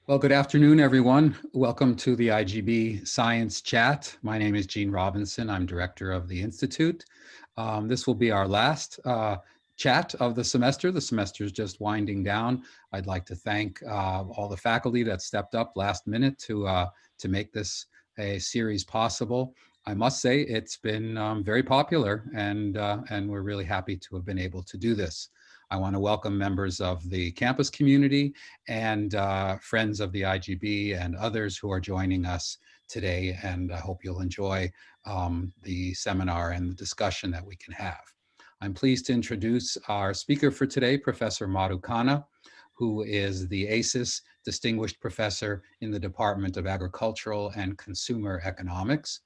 Well, good afternoon, everyone. Welcome to the IGB Science Chat. My name is Gene Robinson. I'm director of the Institute. This will be our last chat of the semester. The semester is just winding down. I'd like to thank all the faculty that stepped up last minute to make this a series possible. I must say it's been very popular, and we're really happy to have been able to do this. I want to welcome members of the campus community and friends of the IGB and others who are joining us today. And I hope you'll enjoy the seminar and the discussion that we can have. I'm pleased to introduce our speaker for today, Professor Madhu Khanna, who is the ACES Distinguished Professor in the Department of Agricultural and Consumer Economics.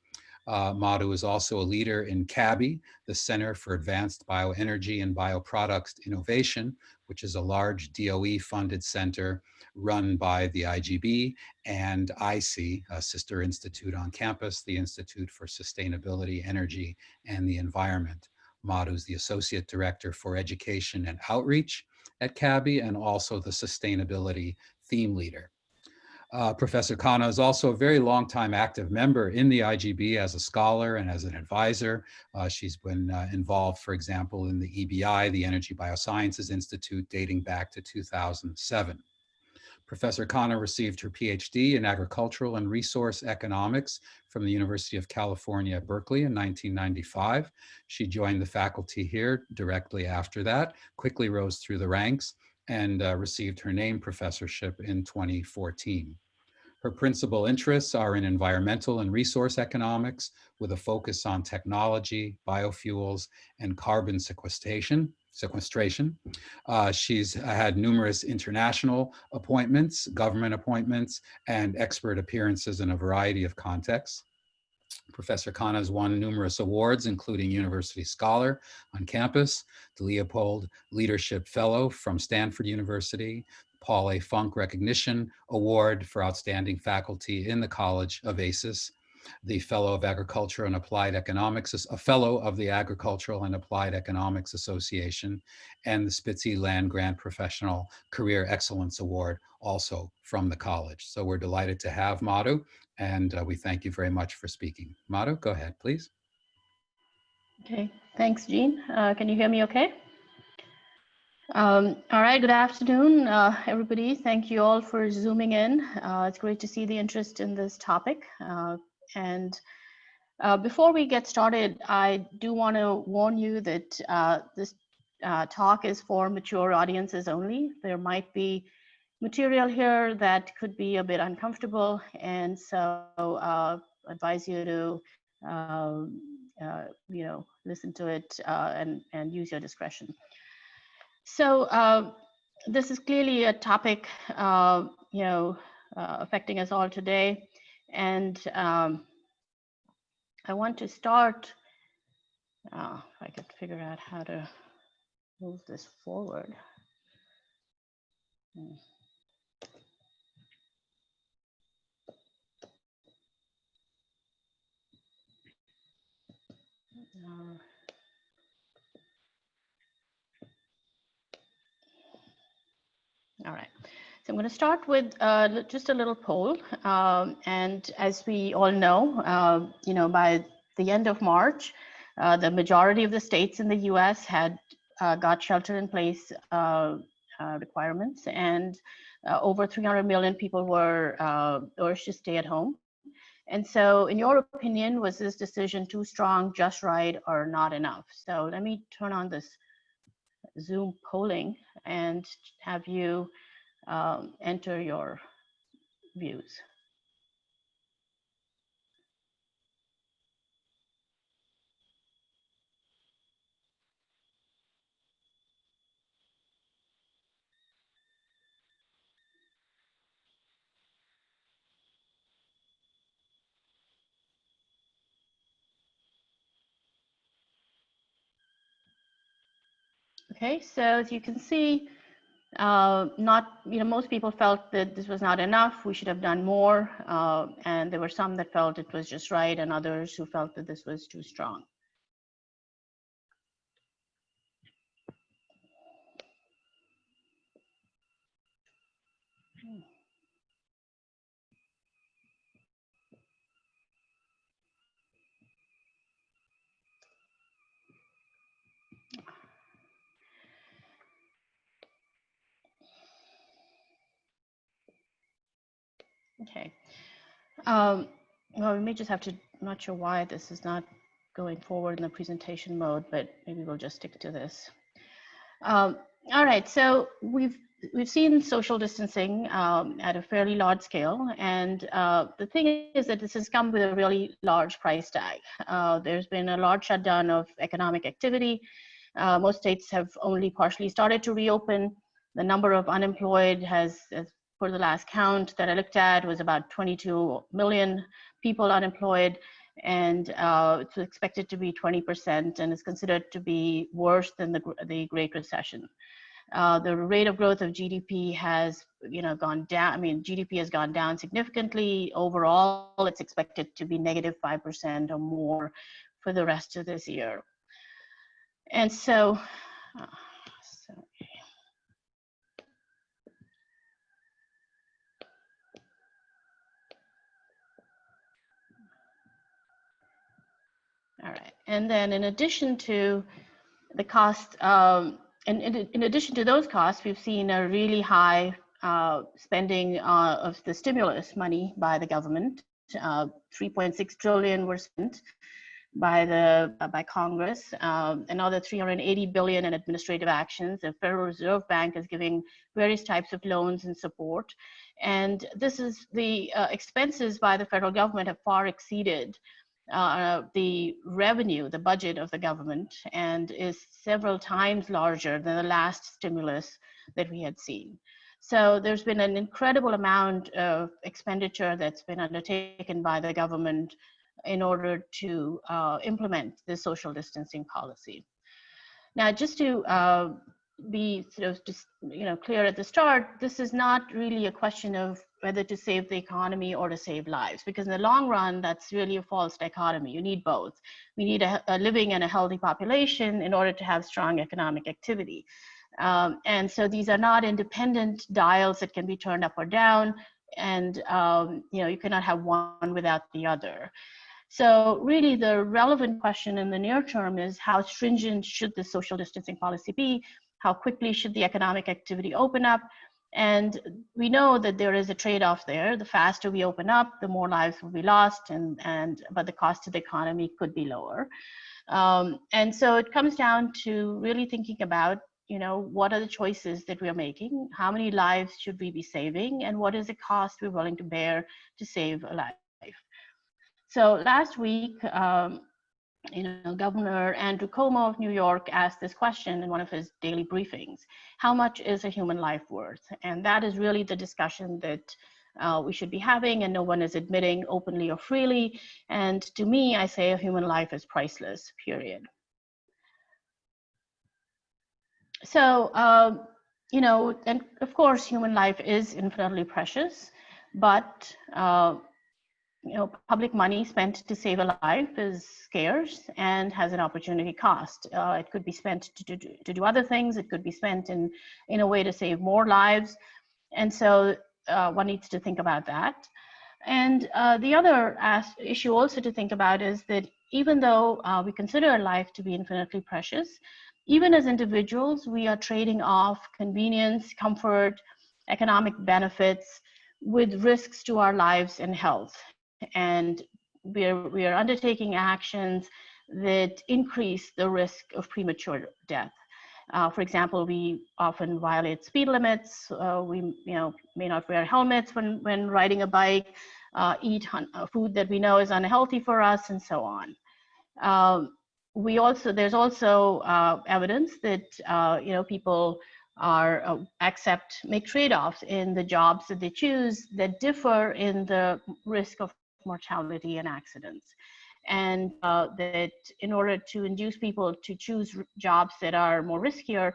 Madhu is also a leader in CABI, the Center for Advanced Bioenergy and Bioproducts Innovation, which is a large DOE-funded center run by the IGB and IC, a sister institute on campus, the Institute for Sustainability, Energy, and the Environment. Madhu is the Associate Director for Education and Outreach at CABI and also the Sustainability Theme Leader. Professor Khanna is also a very long-time active member in the IGB as a scholar and as an advisor. She's been involved, for example, in the EBI, the Energy Biosciences Institute, dating back to 2007. Professor Khanna received her PhD in agricultural and resource economics from the University of California at Berkeley in 1995. She joined the faculty here directly after that, quickly rose through the ranks, and received her name professorship in 2014. Her principal interests are in environmental and resource economics with a focus on technology, biofuels, and carbon sequestration. She's had numerous international appointments, government appointments, and expert appearances in a variety of contexts. Professor Khanna has won numerous awards, including University Scholar on campus, the Leopold Leadership Fellow from Stanford University, Paul A. Funk Recognition Award for Outstanding Faculty in the College of ACES, the Fellow of Agriculture and Applied Economics, a Fellow of the Agricultural and Applied Economics Association, and the Spitzy Land Grant Professional Career Excellence Award, also from the college. So we're delighted to have Madhu, and we thank you very much for speaking. Madhu, go ahead, please. Okay, thanks, Gene. Can you hear me okay? All right, good afternoon, everybody. Thank you all for Zooming in. It's great to see the interest in this topic. Before we get started, I do want to warn you that this talk is for mature audiences only. There might be material here that could be a bit uncomfortable, and so advise you to listen to it and use your discretion. So this is clearly a topic affecting us all today, and I want to start. If I could figure out how to move this forward. All right, so I'm going to start with just a little poll. And as we all know, by the end of March, the majority of the states in the US had got shelter-in-place requirements, and over 300 million people were urged to stay at home. And so in your opinion, was this decision too strong, just right, or not enough? So let me turn on this Zoom polling and have you enter your views. Okay, so as you can see, most people felt that this was not enough, we should have done more, and there were some that felt it was just right, and others who felt that this was too strong. Okay. Well, we may just have to, I'm not sure why this is not going forward in the presentation mode, but maybe we'll just stick to this. All right, so we've seen social distancing at a fairly large scale, and the thing is that this has come with a really large price tag. There's been a large shutdown of economic activity. Most states have only partially started to reopen. The number of unemployed has, for the last count that I looked at, was about 22 million people unemployed, and it's expected to be 20%, and is considered to be worse than the Great Recession. The rate of growth of GDP has, gone down. I mean, GDP has gone down significantly. Overall, it's expected to be negative 5% or more for the rest of this year. And so, all right. And then in addition to the cost, in addition to those costs, we've seen a really high spending of the stimulus money by the government. 3.6 trillion were spent by Congress. Another 380 billion in administrative actions. The Federal Reserve Bank is giving various types of loans and support. And this is the expenses by the federal government have far exceeded the revenue, the budget of the government, and is several times larger than the last stimulus that we had seen. So there's been an incredible amount of expenditure that's been undertaken by the government in order to implement the social distancing policy. Now, just to be sort of just, clear at the start, this is not really a question of whether to save the economy or to save lives, because in the long run, that's really a false dichotomy. You need both. We need a living and a healthy population in order to have strong economic activity. And so these are not independent dials that can be turned up or down, and you cannot have one without the other. So really the relevant question in the near term is, how stringent should the social distancing policy be? How quickly should the economic activity open up? And we know that there is a trade-off there. The faster we open up, the more lives will be lost, but the cost to the economy could be lower. And so it comes down to really thinking about, what are the choices that we're making? How many lives should we be saving? And what is the cost we're willing to bear to save a life? So last week, Governor Andrew Cuomo of New York asked this question in one of his daily briefings: how much is a human life worth? And that is really the discussion that we should be having, and no one is admitting openly or freely. And to me, I say a human life is priceless, period. So, and of course, human life is infinitely precious, but public money spent to save a life is scarce and has an opportunity cost. It could be spent to do other things. It could be spent in a way to save more lives. And so one needs to think about that. And the other issue also to think about is that even though we consider life to be infinitely precious, even as individuals, we are trading off convenience, comfort, economic benefits with risks to our lives and health. And we are undertaking actions that increase the risk of premature death. For example, we often violate speed limits. We may not wear helmets when riding a bike, eat food that we know is unhealthy for us, and so on. There's also evidence that people make trade-offs in the jobs that they choose that differ in the risk of mortality and accidents, and that in order to induce people to choose jobs that are more riskier,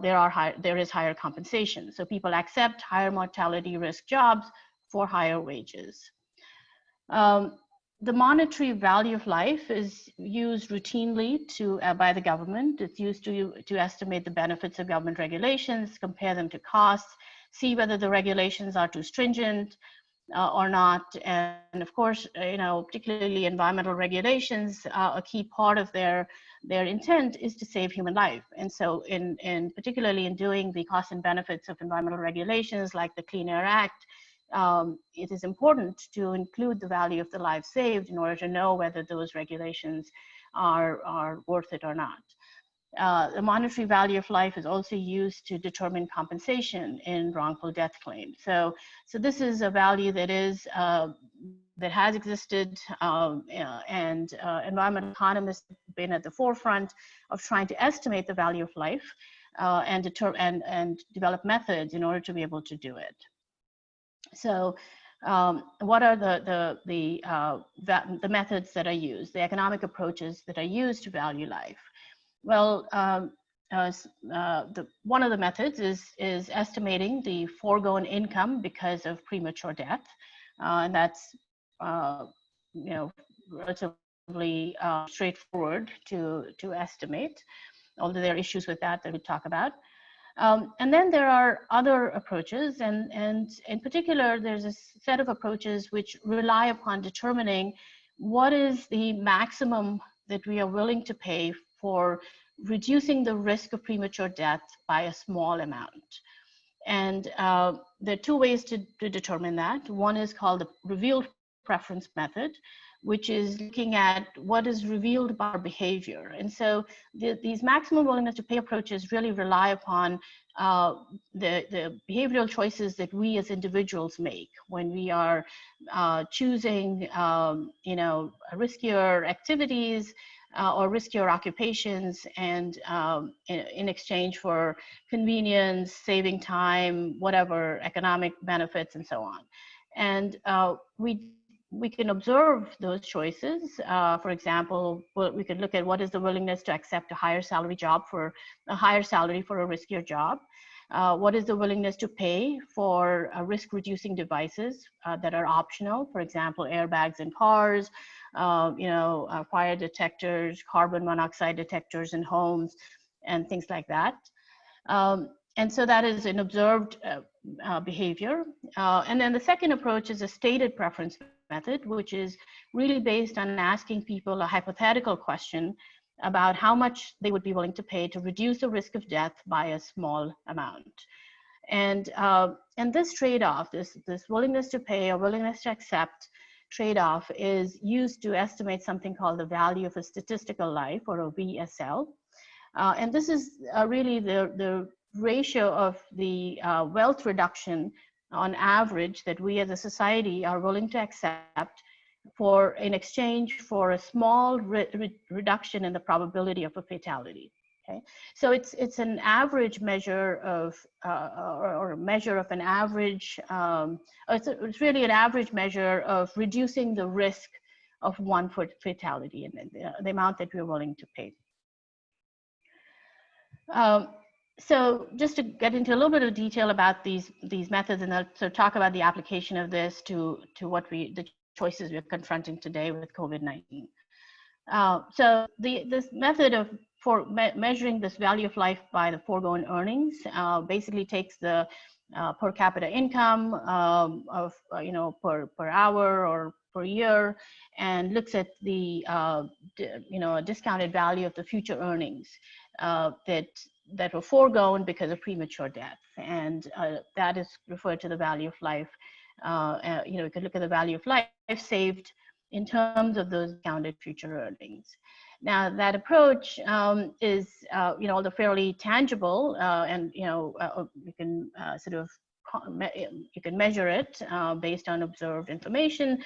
there is higher compensation. So people accept higher mortality risk jobs for higher wages. The monetary value of life is used routinely by the government. It's used to estimate the benefits of government regulations, compare them to costs, see whether the regulations are too stringent or not. And of course, particularly environmental regulations, a key part of their intent is to save human life. And so particularly in doing the costs and benefits of environmental regulations like the Clean Air Act, it is important to include the value of the lives saved in order to know whether those regulations are worth it or not. The monetary value of life is also used to determine compensation in wrongful death claims. So this is a value that is that has existed, and environmental economists have been at the forefront of trying to estimate the value of life and develop methods in order to be able to do it. So what are the methods that are used, the economic approaches that are used to value life? Well, one of the methods is estimating the foregone income because of premature death, and that's relatively straightforward to estimate, although there are issues with that we talk about. And then there are other approaches, and in particular, there's a set of approaches which rely upon determining what is the maximum that we are willing to pay for reducing the risk of premature death by a small amount. And there are two ways to determine that. One is called the revealed preference method, which is looking at what is revealed by our behavior. And so these maximum willingness to pay approaches really rely upon the behavioral choices that we as individuals make when we are choosing riskier activities or riskier occupations, and in exchange for convenience, saving time, whatever, economic benefits, and so on. And we can observe those choices. For example, we could look at what is the willingness to accept a higher salary for a riskier job. What is the willingness to pay for risk-reducing devices that are optional? For example, airbags in cars, fire detectors, carbon monoxide detectors in homes, and things like that. And so that is an observed behavior. And then the second approach is a stated preference method, which is really based on asking people a hypothetical question about how much they would be willing to pay to reduce the risk of death by a small amount. And this trade-off, this willingness to pay or willingness to accept trade-off, is used to estimate something called the value of a statistical life, or a VSL. And this is really the ratio of the wealth reduction on average that we as a society are willing to accept in exchange for a small reduction in the probability of a fatality. Okay, so it's an average measure of, or a measure of an average. It's really an average measure of reducing the risk of one fatality and the amount that we're willing to pay. So just to get into a little bit of detail about these methods, and I'll sort of talk about the application of this to the choices we're confronting today with COVID-19. So this method for measuring this value of life by the foregone earnings basically takes the per capita income of per hour or per year, and looks at the discounted value of the future earnings that were foregone because of premature death, and that is referred to the value of life. You could look at the value of life saved in terms of those counted future earnings. Now, that approach is although fairly tangible, and you can you can measure it based on observed information,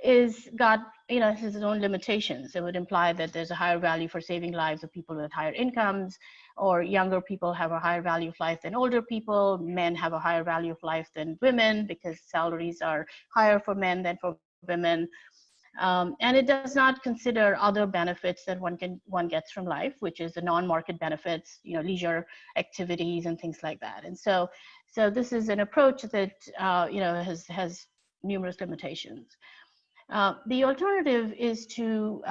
has its own limitations. It would imply that there's a higher value for saving lives of people with higher incomes, or younger people have a higher value of life than older people. Men have a higher value of life than women because salaries are higher for men than for women. And it does not consider other benefits that one gets from life, which is the non-market benefits, leisure activities and things like that. And so this is an approach that has numerous limitations. The alternative is to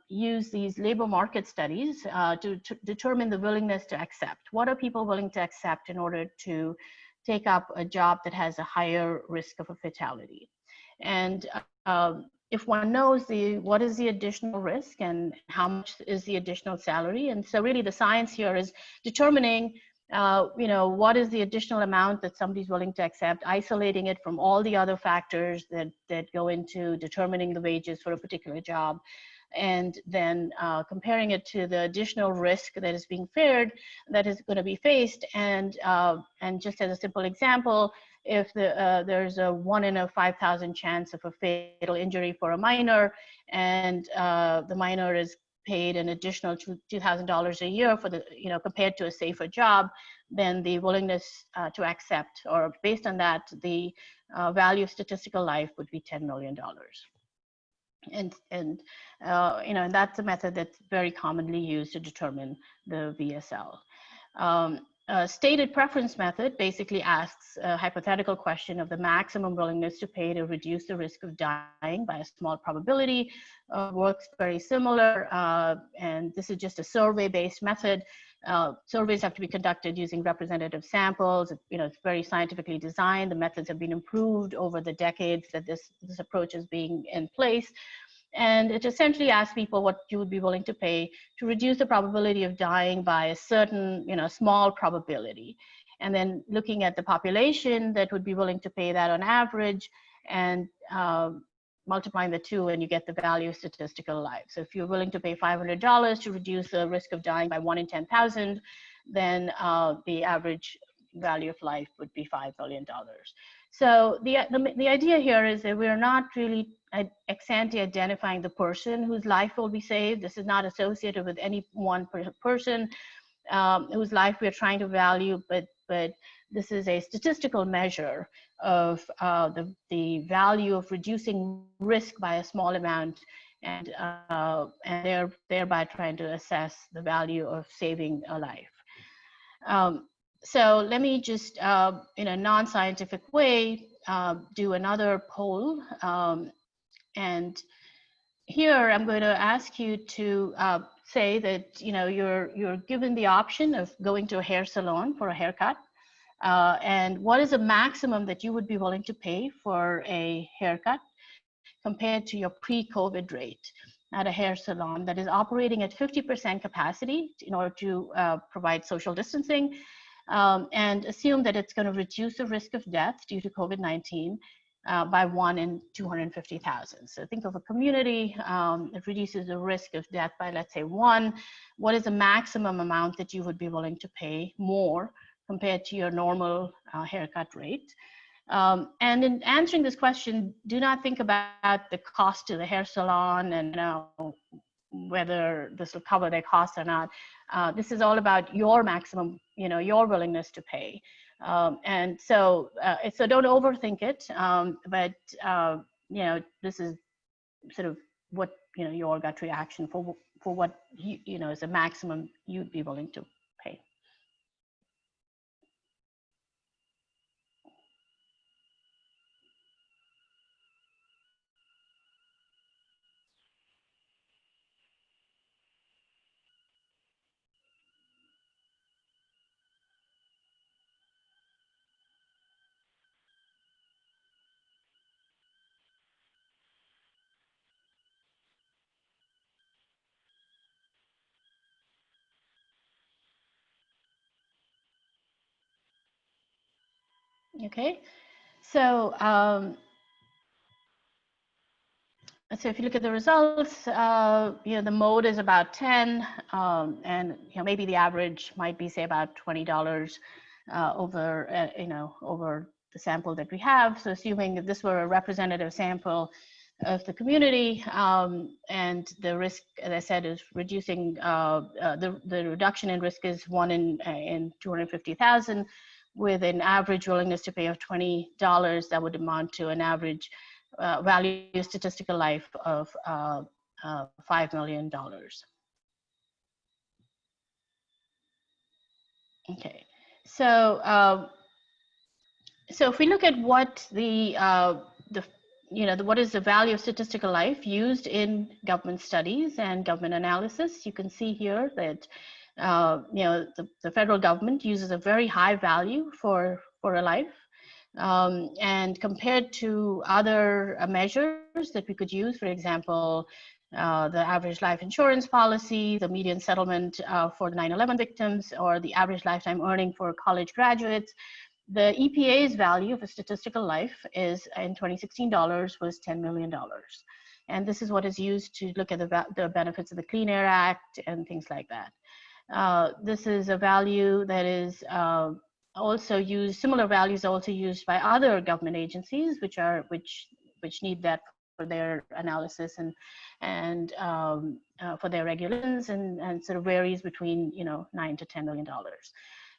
use these labor market studies to determine the willingness to accept. What are people willing to accept in order to take up a job that has a higher risk of a fatality? And if one knows what is the additional risk and how much is the additional salary, and so really the science here is determining what is the additional amount that somebody's willing to accept, isolating it from all the other factors that go into determining the wages for a particular job, and then comparing it to the additional risk that is being feared, that is going to be faced. And just as a simple example, if there's a 1 in a 5,000 chance of a fatal injury for a minor, and the minor is paid an additional $2,000 a year for the, compared to a safer job, then the willingness to accept, or based on that, the value of statistical life would be $10 million. And that's a method that's very commonly used to determine the VSL. A stated preference method basically asks a hypothetical question of the maximum willingness to pay to reduce the risk of dying by a small probability. Works very similar, and this is just a survey-based method. Surveys have to be conducted using representative samples. It's very scientifically designed. The methods have been improved over the decades that this approach is being in place. And it essentially asks people what you would be willing to pay to reduce the probability of dying by a certain, small probability. And then looking at the population that would be willing to pay that on average, and multiplying the two, and you get the value of statistical life. So if you're willing to pay $500 to reduce the risk of dying by 1 in 10,000, then the average value of life would be $5 million. So the idea here is that we're not really ex ante identifying the person whose life will be saved. This is not associated with any one person whose life we're trying to value, but this is a statistical measure of the value of reducing risk by a small amount, and thereby trying to assess the value of saving a life. So let me just, in a non-scientific way, do another poll. And here I'm going to ask you to say that you're given the option of going to a hair salon for a haircut, and what is the maximum that you would be willing to pay for a haircut compared to your pre-COVID rate at a hair salon that is operating at 50% capacity in order to provide social distancing, and assume that it's going to reduce the risk of death due to COVID-19 by 1 in 250,000. So think of a community that reduces the risk of death by, let's say, 1. What is the maximum amount that you would be willing to pay more compared to your normal haircut rate? And in answering this question, do not think about the cost to the hair salon and whether this will cover their costs or not. This is all about your maximum, your willingness to pay. And so don't overthink it, but this is sort of what your gut reaction for what is the maximum you'd be willing to pay. Okay, so so if you look at the results, the mode is about 10, and maybe the average might be, say, about $20 over over the sample that we have. So assuming that this were a representative sample of the community, and the risk, as I said, is reducing, the reduction in risk is 1 in 250,000, with an average willingness to pay of $20, that would amount to an average value of statistical life of $5 million. Okay, so so if we look at what what is the value of statistical life used in government studies and government analysis, you can see here that the federal government uses a very high value for a life. And compared to other measures that we could use, for example, the average life insurance policy, the median settlement for the 9/11 victims, or the average lifetime earning for college graduates. The EPA's value of a statistical life is, in 2016 dollars, was $10 million. And this is what is used to look at the benefits of the Clean Air Act and things like that. This is a value that is also used, similar values are also used by other government agencies, which need that for their analysis and for their regulations, and sort of varies between, you know, $9 to $10 million.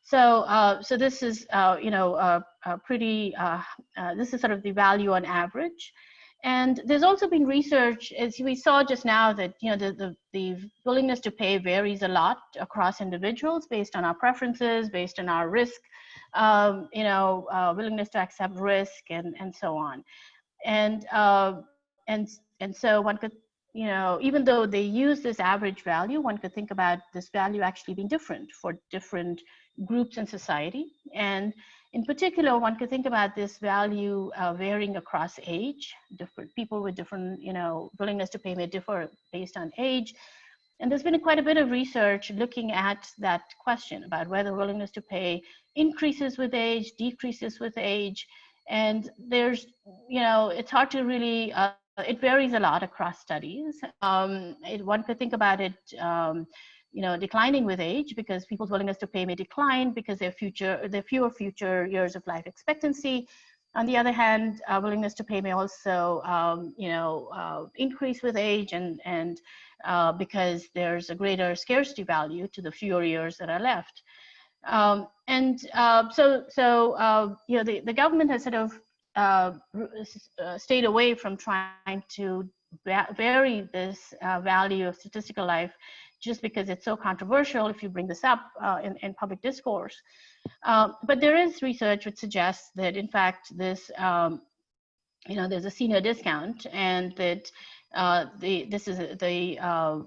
So so this is pretty this is sort of the value on average. And there's also been research, as we saw just now, that, you know, the willingness to pay varies a lot across individuals based on our preferences, based on our risk, willingness to accept risk, and so on. And so one could, you know, even though they use this average value, one could think about this value actually being different for different groups in society. And in particular, one could think about this value varying across age. Different people with different, you know, willingness to pay may differ based on age. And there's been quite a bit of research looking at that question about whether willingness to pay increases with age, decreases with age. And there's, you know, it's hard to really, it varies a lot across studies. One could think about it, you know, declining with age, because people's willingness to pay may decline because there are fewer future years of life expectancy. On the other hand, willingness to pay may also, increase with age, and because there's a greater scarcity value to the fewer years that are left. The government has sort of stayed away from trying to vary this value of statistical life, just because it's so controversial if you bring this up in public discourse. But there is research which suggests that, in fact, this, there's a senior discount, and that the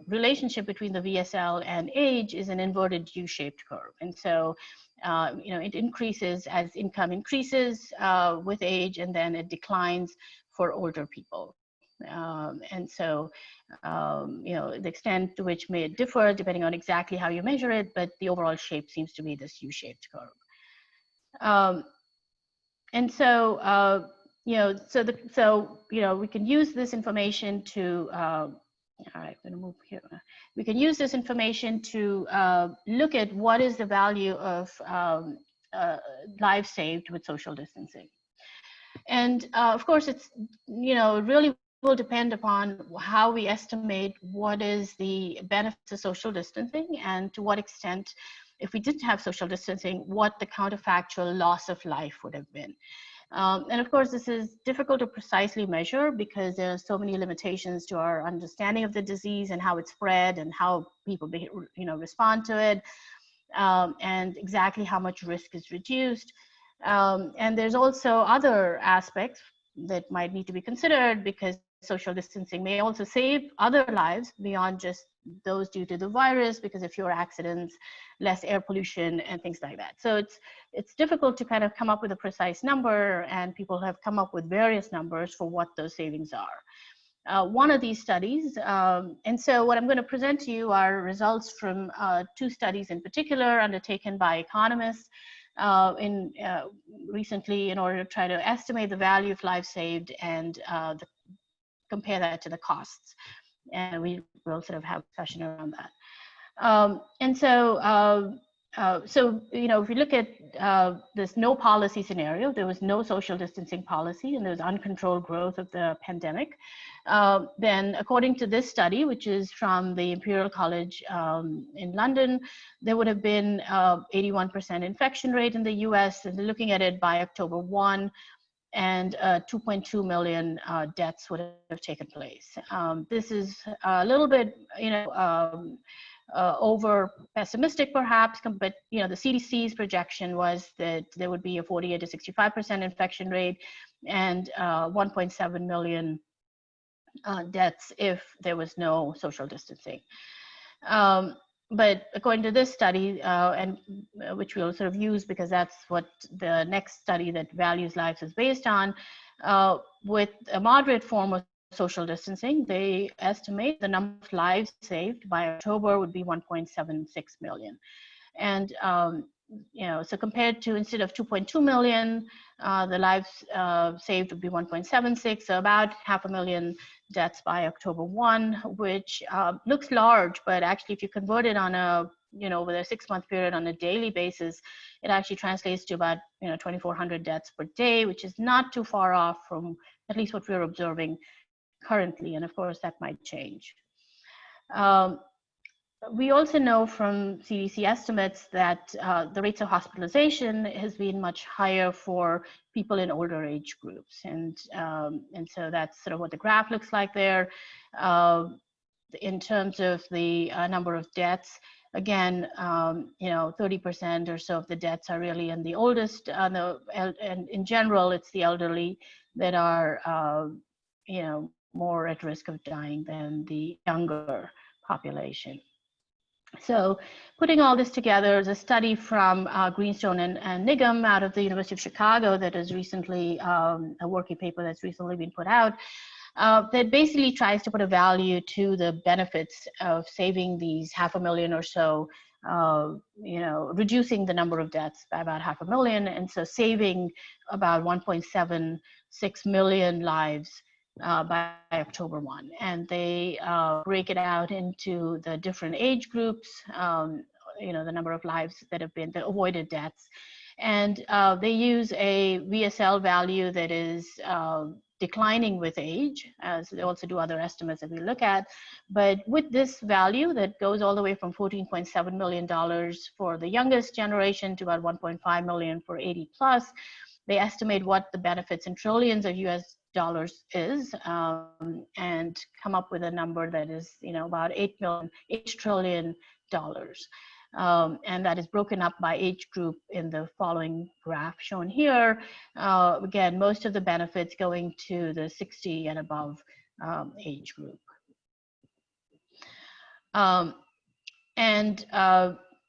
relationship between the VSL and age is an inverted U-shaped curve. And so, it increases as income increases with age, and then it declines for older people. The extent to which may differ depending on exactly how you measure it, but the overall shape seems to be this U-shaped curve. We can use this information to, all right, I'm gonna move here. We can use this information to look at what is the value of lives saved with social distancing. And of course, it's, really will depend upon how we estimate what is the benefits of social distancing, and to what extent, if we didn't have social distancing, what the counterfactual loss of life would have been. And of course, this is difficult to precisely measure because there are so many limitations to our understanding of the disease and how it's spread and how people respond to it, and exactly how much risk is reduced. And there's also other aspects that might need to be considered, because social distancing may also save other lives beyond just those due to the virus, because of fewer accidents, less air pollution, and things like that. So it's difficult to kind of come up with a precise number, and people have come up with various numbers for what those savings are. One of these studies, and so what I'm going to present to you are results from two studies in particular undertaken by economists recently, in order to try to estimate the value of lives saved and compare that to the costs. And we will sort of have a discussion around that. If we look at this no policy scenario, there was no social distancing policy, and there was uncontrolled growth of the pandemic. Then according to this study, which is from the Imperial College in London, there would have been 81% infection rate in the US, and looking at it by October 1, and 2.2 million deaths would have taken place. This is a little bit, over pessimistic perhaps, but the CDC's projection was that there would be a 48 to 65% infection rate, and 1.7 million deaths if there was no social distancing. But according to this study, which we'll sort of use because that's what the next study that values lives is based on, with a moderate form of social distancing, they estimate the number of lives saved by October would be 1.76 million. And so compared to, instead of 2.2 million, the lives saved would be 1.76, so about 500,000 deaths by October 1, which looks large, but actually if you convert it on a, over a 6-month period on a daily basis, it actually translates to about 2,400 deaths per day, which is not too far off from at least what we're observing currently, and of course that might change. We also know from CDC estimates that the rates of hospitalization has been much higher for people in older age groups, and so that's sort of what the graph looks like there. In terms of the number of deaths, again, 30% or so of the deaths are really in the oldest, and in general, it's the elderly that are, more at risk of dying than the younger population. So putting all this together, there's a study from Greenstone and Nigam out of the University of Chicago that is recently, a working paper that's recently been put out, that basically tries to put a value to the benefits of saving these 500,000 or so, reducing the number of deaths by about 500,000, and so saving about 1.76 million lives by October 1. And they break it out into the different age groups, the number of lives that have been, the avoided deaths. And they use a VSL value that is declining with age, as they also do other estimates that we look at. But with this value that goes all the way from $14.7 million for the youngest generation to about 1.5 million for 80 plus, they estimate what the benefits in trillions of US dollars is, and come up with a number that is, about $8 trillion. And that is broken up by age group in the following graph shown here. Again, most of the benefits going to the 60 and above age group.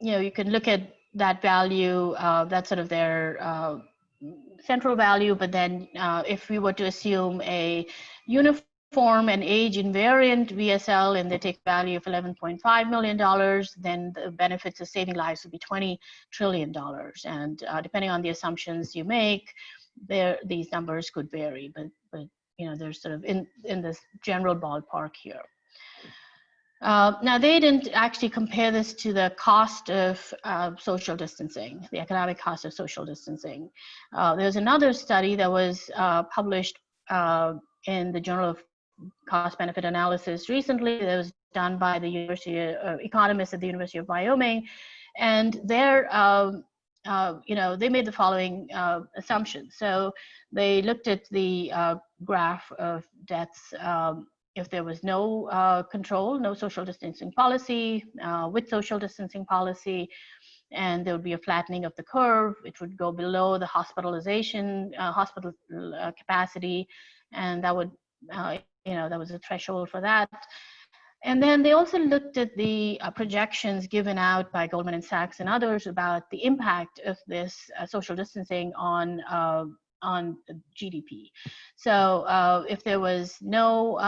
You can look at that value, that's sort of their central value, but then if we were to assume a uniform and age invariant VSL and they take value of $11.5 million, then the benefits of saving lives would be $20 trillion. And depending on the assumptions you make, these numbers could vary, but they're sort of in this general ballpark here. Now, they didn't actually compare this to the cost of social distancing, the economic cost of social distancing. There's another study that was published in the Journal of Cost-Benefit Analysis recently that was done by the University economists at the University of Wyoming, and they made the following assumptions. So they looked at the graph of deaths if there was no control, no social distancing policy, with social distancing policy, and there would be a flattening of the curve. It would go below the hospitalization, hospital capacity, and that would, that was a threshold for that. And then they also looked at the projections given out by Goldman Sachs and others about the impact of this social distancing on GDP. So if there was no,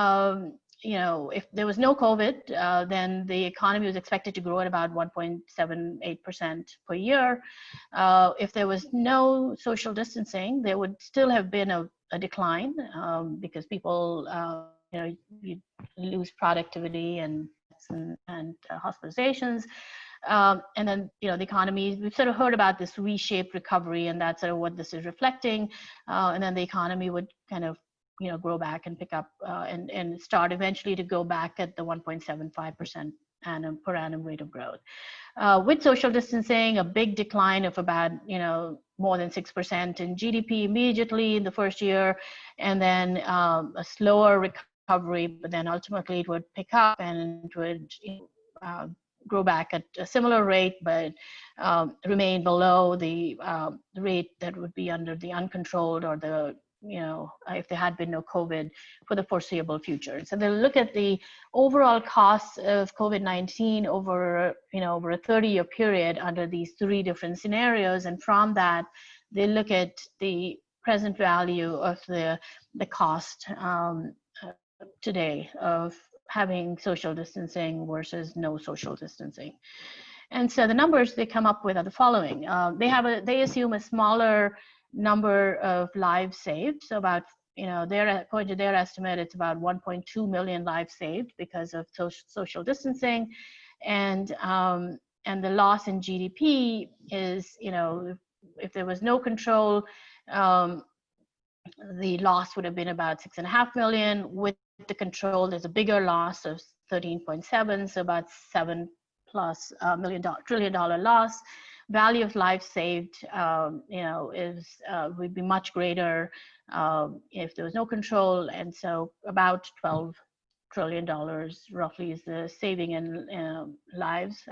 if there was no COVID, then the economy was expected to grow at about 1.78% per year. If there was no social distancing, there would still have been a decline because people, you lose productivity and hospitalizations. And then, the economy, we've sort of heard about this V-shaped recovery, and that's sort of what this is reflecting. And then the economy would kind of, grow back and pick up and start eventually to go back at the 1.75% per annum rate of growth. With social distancing, a big decline of about, more than 6% in GDP immediately in the first year, and then a slower recovery, but then ultimately it would pick up and it would grow back at a similar rate, but remain below the rate that would be under the uncontrolled or the, if there had been no COVID for the foreseeable future. So they'll look at the overall costs of COVID-19 over, over a 30-year period under these 3 different scenarios. And from that, they look at the present value of the cost today of having social distancing versus no social distancing. And so the numbers they come up with are the following. They assume a smaller number of lives saved. So about, according to their estimate, it's about 1.2 million lives saved because of social distancing. And the loss in GDP is, if there was no control, the loss would have been about 6.5 million. With the control, there's a bigger loss of 13.7, so about $7+ trillion loss. Value of life saved, would be much greater if there was no control, and so about $12 trillion roughly is the saving in lives.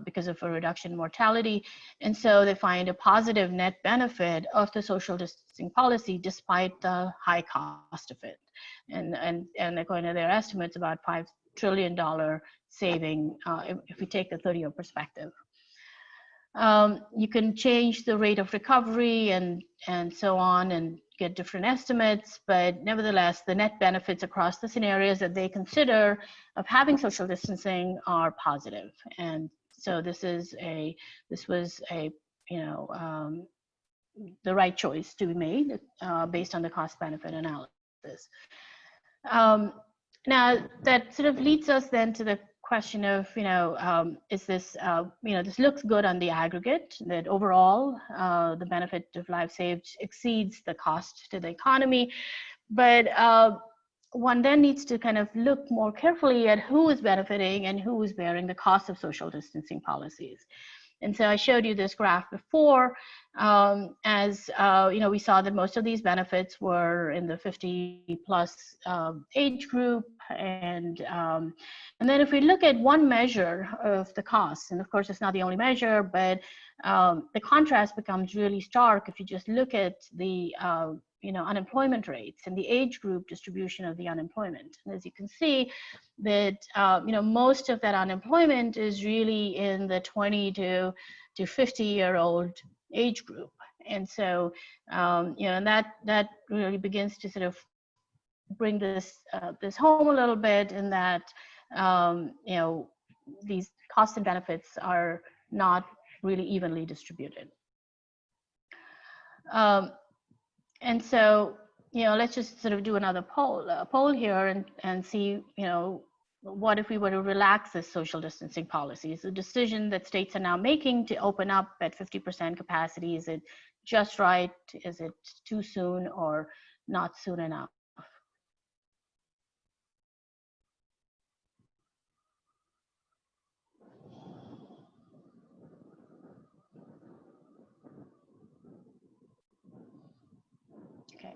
Because of a reduction in mortality. And so they find a positive net benefit of the social distancing policy despite the high cost of it. And according to their estimates, about $5 trillion saving if we take the 30-year perspective. You can change the rate of recovery and so on and get different estimates, but nevertheless, the net benefits across the scenarios that they consider of having social distancing are positive. And so this was the right choice to be made based on the cost benefit analysis. Now that sort of leads us then to the question of, is this, this looks good on the aggregate, that overall the benefit of lives saved exceeds the cost to the economy. But one then needs to kind of look more carefully at who is benefiting and who is bearing the cost of social distancing policies. And so I showed you this graph before, we saw that most of these benefits were in the 50+ age group. And then if we look at one measure of the costs, and of course it's not the only measure, but the contrast becomes really stark if you just look at the unemployment rates and the age group distribution of the unemployment. And as you can see, that most of that unemployment is really in the 20 to 50-year-old age group. And so and that really begins to sort of bring this home a little bit, in that these costs and benefits are not really evenly distributed. And so, let's just sort of do another poll here and see, what if we were to relax this social distancing policy? Is the decision that states are now making to open up at 50% capacity, is it just right? Is it too soon or not soon enough? Okay.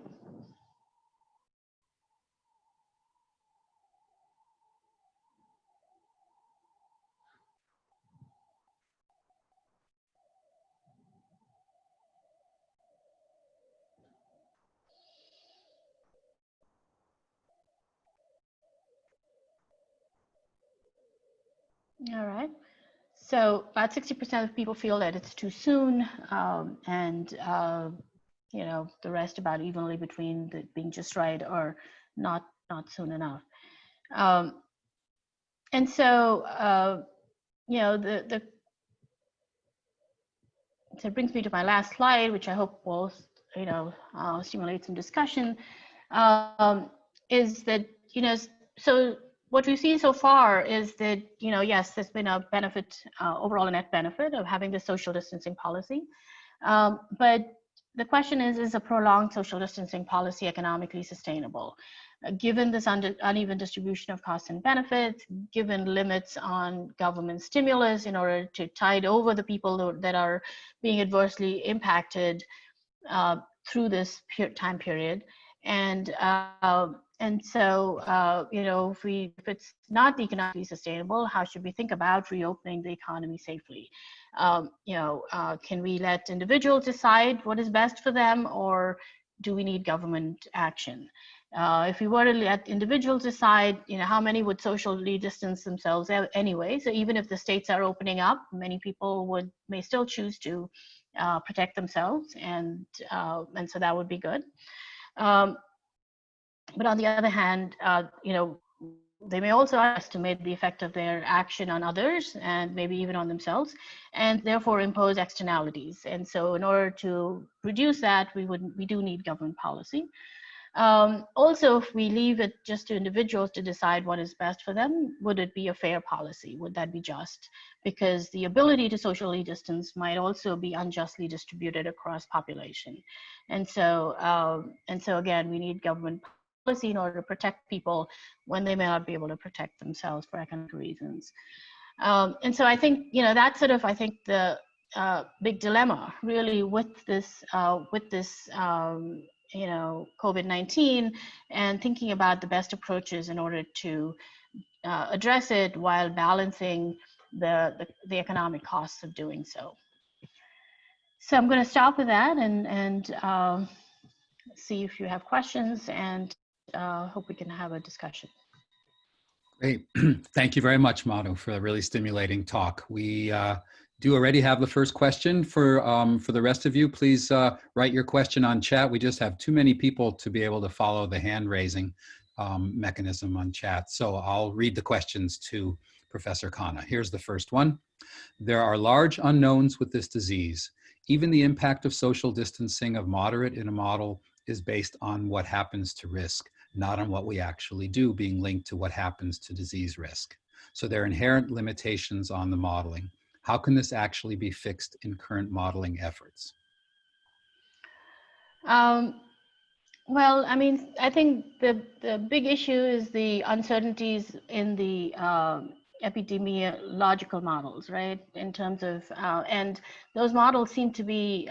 All right. So about 60% of people feel that it's too soon, and the rest about evenly between the being just right or not soon enough. And so so it brings me to my last slide, which I hope will stimulate some discussion. Is that so what we've seen so far is that yes, there's been a benefit, overall a net benefit of having the social distancing policy, but the question is a prolonged social distancing policy economically sustainable? Given this uneven distribution of costs and benefits, given limits on government stimulus in order to tide over the people that are being adversely impacted through this time period, and so if it's not economically sustainable, how should we think about reopening the economy safely? Can we let individuals decide what is best for them, or do we need government action? If we were to let individuals decide, how many would socially distance themselves anyway? So even if the states are opening up, many people may still choose to protect themselves, and so that would be good. But on the other hand, they may also estimate the effect of their action on others and maybe even on themselves, and therefore impose externalities. And so in order to reduce that, we do need government policy. Also, if we leave it just to individuals to decide what is best for them, would it be a fair policy? Would that be just? Because the ability to socially distance might also be unjustly distributed across population. And so again, we need government policy in order to protect people when they may not be able to protect themselves for economic reasons. And so I think, that's sort of, I think, the big dilemma really with this COVID-19, and thinking about the best approaches in order to address it while balancing the economic costs of doing so. So I'm going to stop with that and see if you have questions, and hope we can have a discussion. Great. Thank you very much, Madhu, for a really stimulating talk. We do already have the first question. For the rest of you, please write your question on chat. We just have too many people to be able to follow the hand raising mechanism on chat. So I'll read the questions to Professor Khanna. Here's the first one. There are large unknowns with this disease. Even the impact of social distancing of moderate in a model is based on what happens to risk, not on what we actually do, being linked to what happens to disease risk. So there are inherent limitations on the modeling. How can this actually be fixed in current modeling efforts? Well, I mean, I think the big issue is the uncertainties in the epidemiological models, right? In terms of, and those models seem to be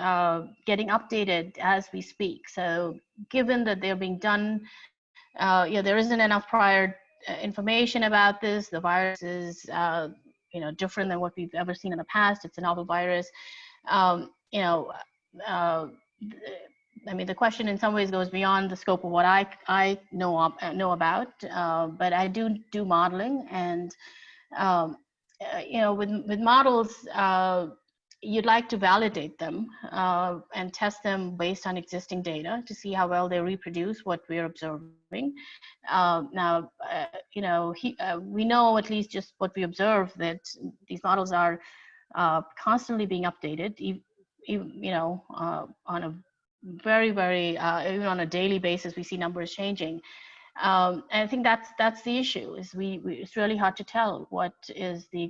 getting updated as we speak. So given that they're being done, there isn't enough prior information about this. The virus is, different than what we've ever seen in the past. It's a novel virus. I mean, the question in some ways goes beyond the scope of what I know about, but I do modeling, and with models, you'd like to validate them and test them based on existing data to see how well they reproduce what we're observing. Now, we know, at least just what we observe, that these models are constantly being updated, on a very, very, even on a daily basis, we see numbers changing. And I think that's the issue, is it's really hard to tell what is the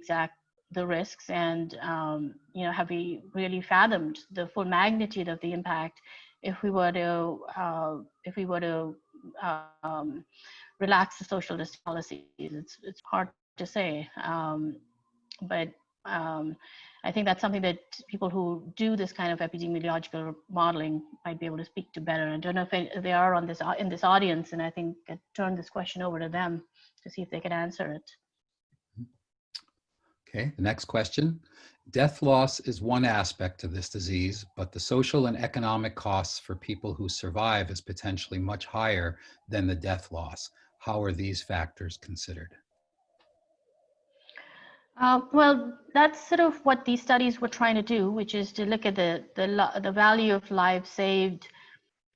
risks, and have we really fathomed the full magnitude of the impact if we were to relax the social distance policies. It's hard to say, but I think that's something that people who do this kind of epidemiological modeling might be able to speak to better. I don't know if they are in this audience, and I think I turn this question over to them to see if they can answer it. Okay, the next question. Death loss is one aspect of this disease, but the social and economic costs for people who survive is potentially much higher than the death loss. How are these factors considered? Well, that's sort of what these studies were trying to do, which is to look at the value of lives saved,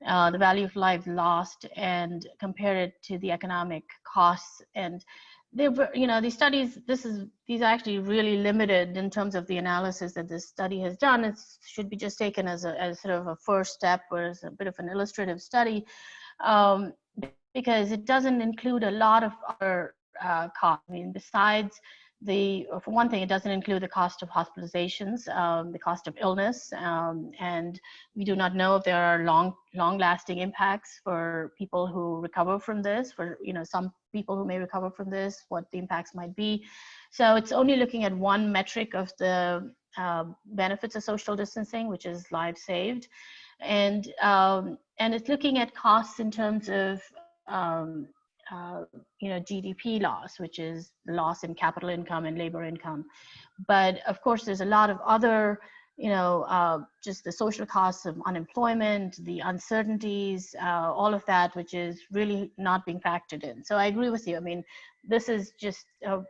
the value of lives lost, and compare it to the economic costs. And these studies, these are actually really limited in terms of the analysis that this study has done. It should be just taken as sort of a first step, or as a bit of an illustrative study, because it doesn't include a lot of other costs. I mean, besides for one thing, it doesn't include the cost of hospitalizations, the cost of illness, and we do not know if there are long-lasting impacts for people who recover from this. For some people who may recover from this, what the impacts might be. So it's only looking at one metric of the benefits of social distancing, which is lives saved, and it's looking at costs in terms of GDP loss, which is loss in capital income and labor income. But of course, there's a lot of other, just the social costs of unemployment, the uncertainties, all of that, which is really not being factored in. So I agree with you. I mean, this is just a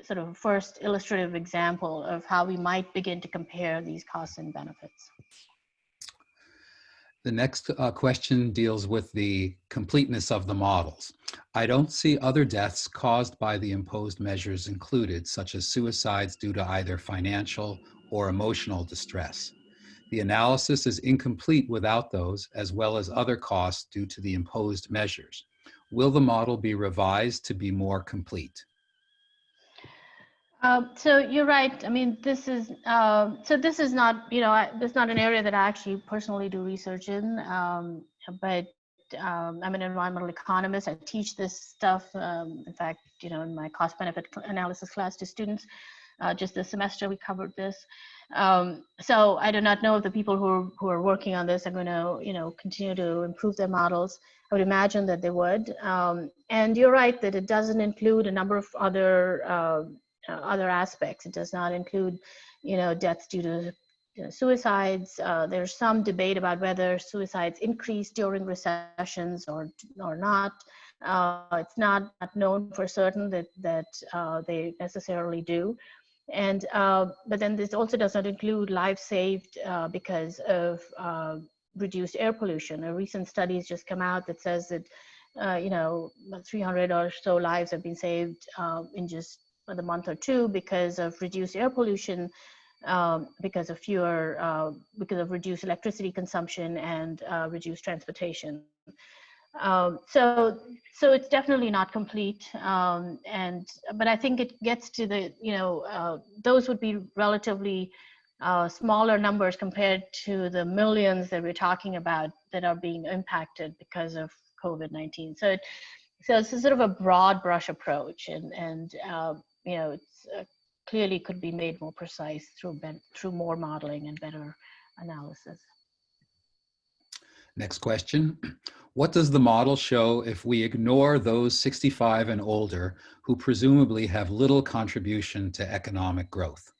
sort of first illustrative example of how we might begin to compare these costs and benefits. The next question deals with the completeness of the models. I don't see other deaths caused by the imposed measures included, such as suicides due to either financial or emotional distress. The analysis is incomplete without those, as well as other costs due to the imposed measures. Will the model be revised to be more complete? So you're right. I mean, this is this is not, this is not an area that I actually personally do research in, but I'm an environmental economist. I teach this stuff. In fact, in my cost-benefit analysis class to students, just this semester we covered this. So I do not know if the people who are working on this are going to, continue to improve their models. I would imagine that they would. And you're right that it doesn't include a number of other aspects. It does not include, deaths due to suicides. There's some debate about whether suicides increase during recessions or not. It's not known for certain that they necessarily do. And but then this also does not include lives saved because of reduced air pollution. A recent study has just come out that says that 300 or so lives have been saved in just the month or two because of reduced air pollution, because of reduced electricity consumption and reduced transportation. So it's definitely not complete, but I think it gets to the those would be relatively smaller numbers compared to the millions that we're talking about that are being impacted because of COVID-19. So it's a sort of a broad brush approach, and it's clearly could be made more precise through more modeling and better analysis. Next question. What does the model show if we ignore those 65 and older who presumably have little contribution to economic growth?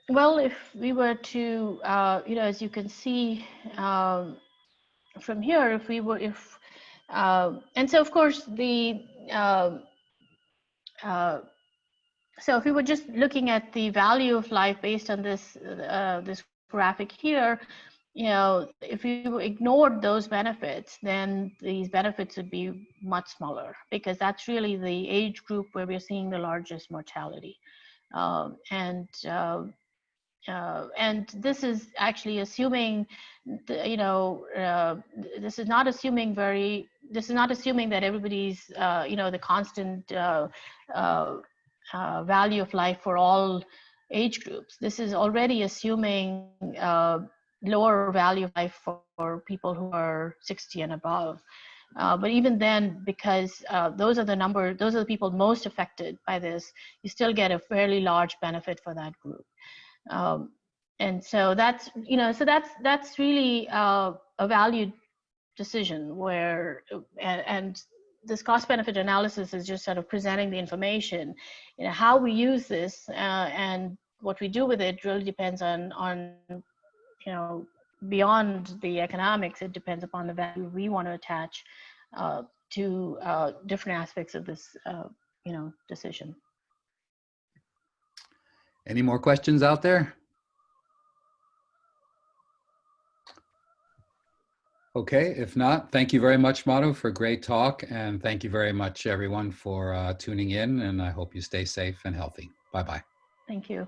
Well, if we were to, as you can see from here, and so of course so if we were just looking at the value of life based on this graphic here, if you ignored those benefits, then these benefits would be much smaller, because that's really the age group where we're seeing the largest mortality. And this is actually assuming, this is not assuming that everybody's, the constant value of life for all age groups. This is already assuming lower value of life for people who are 60 and above. But even then, because those are the people most affected by this, you still get a fairly large benefit for that group. And so that's really a valued decision where, and this cost benefit analysis is just sort of presenting the information. How we use this and what we do with it really depends on beyond the economics. It depends upon the value we want to attach to different aspects of this decision. Any more questions out there? Okay, if not, thank you very much, Madhu, for a great talk. And thank you very much, everyone, for tuning in. And I hope you stay safe and healthy. Bye-bye. Thank you.